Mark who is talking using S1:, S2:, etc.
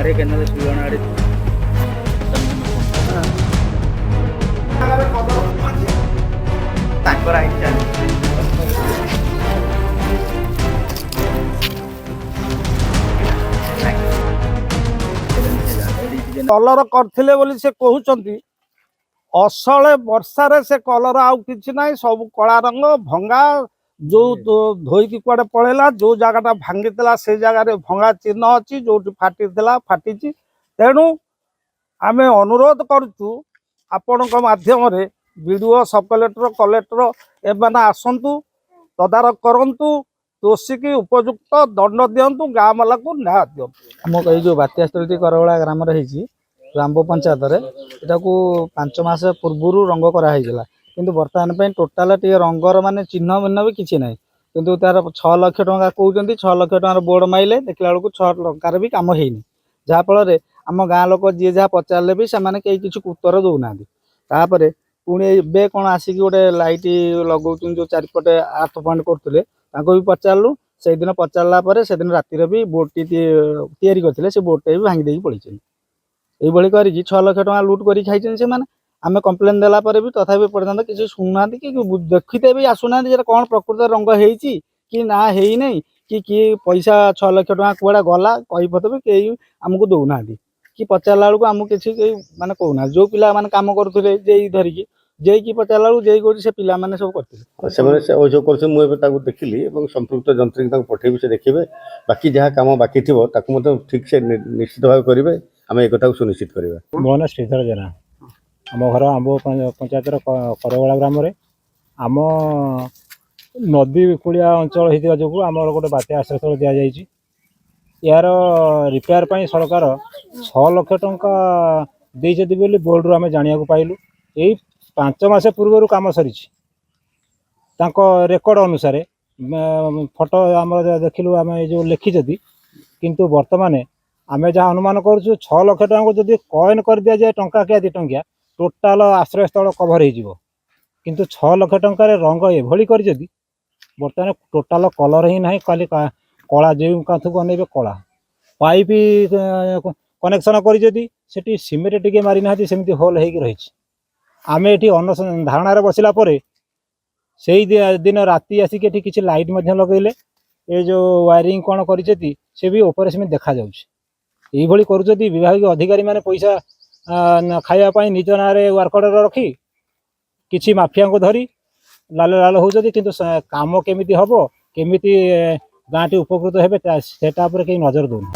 S1: अरे केना सुगण आड़े तांकर
S2: कलर करथिले बोली से कहउचंती असले वर्षारे से कलर आउ किछि नाही सब कला रंग भंगा जो धोईकी कुआडे पळेला जो जगह भांगी से जगह भंगा चिन्ह अच्छी जो फाटी फाटी तेणु आमे अनुरोध करुचु आपण माध्यम वीडियो सब कलेक्टर कलेक्टर एमाने आसंतु तदारक करंतु दोषी की उपयुक्त दंड दिंतु गाँ वाला को न्याय दिंतु।
S1: आम जो बात्या स्थल करवला ग्राम रामबो पंचायत एटा को 5 मास पूर्व रंग कराइला किंतु बर्तमान पे टोटाल टे रंगर माने चिन्ह भिन्न भी किसी ना किंतु तार 6 लाख टंका कहते 6 लाख टंकार बोर्ड माइले देखला बेलू 6 टंकार भी कम है जहाँफल आम गाँ लोक जी जहाँ पचारे भी से किसी उत्तर दौना तापर पुणी ए कौन आसिक गोटे लाइट लगौन जो चारिपटे 8 पॉइंट करते भी पचारू से दिन पचारा से दिन रातिर भी बोर्ड टी करते से बोर्ड भी भांगी देकी पड़े ये कर 6 लाख टका लुट कर खाई से आम कम्प्लेन देला भी तथापि पर्यटन किसी शुणुना कि देखते भी आसुना कौन प्रकृत रंग होती कि ना है कि पैसा 6 लाख टका कुआड़ा गला कहीपत भी कई आमको दौना कि पचारा बेलू आमको किसी माने कहना जो पिला माने काम करुले जे धरिकी जे कि पचारा बेलू जे कर से पिला माने सब करते
S3: अभियोग कर देखिली संपृक्त जंत्री पठेबी से देखिए बाकी जहाँ कम बाकी थी ठीक से निश्चित भाव करेंगे आम एक सुनिश्चित करवा।
S4: मो ना श्रीधर जेना आम घर आंब पंचायत करवला ग्राम आम नदी कूलिया अंचल होता जो आम गोटे बात्या आश्रयस्थल दि जाए यार रिपेयर पर सरकार 6 लाख टंका देती बोली बोर्ड रू आम जाना पाइलु यही 5 मास पूर्व कम सरी रेकर्ड अनुसार फोटो आम देखिलु आम जो लिखी किंतु वर्तमान आम जहाँ अनुमान करुँ 6 लाख टंका को जब कॉइन कर दि जाए टंका क्या 2 टंकिया टोटाल आश्रयस्थल कभर हो किंतु 6 लाख टंकार रंग एभली कर बर्तमान टोटाल कलर ही ना खाली कला जो कांथ को अनेबे कला पाइप कनेक्शन कर सीमेंट टिके मारी ना सेमती होल हो रही आम ये धारणा बसला से दिन राति आसिक किसी लाइट लगेले ये जो वायरिंग कौन कर से भी ऑपरेशन देखा जाए कर विभाग अधिकारी माने पैसा खायापाई निज ना वर्कर रखी किसी माफिया को धरी लाल लाल होती किंतु काम केमिति हबो केमिति गाँटी उपकृत हेबे सेटा पर कहीं नजर दौना।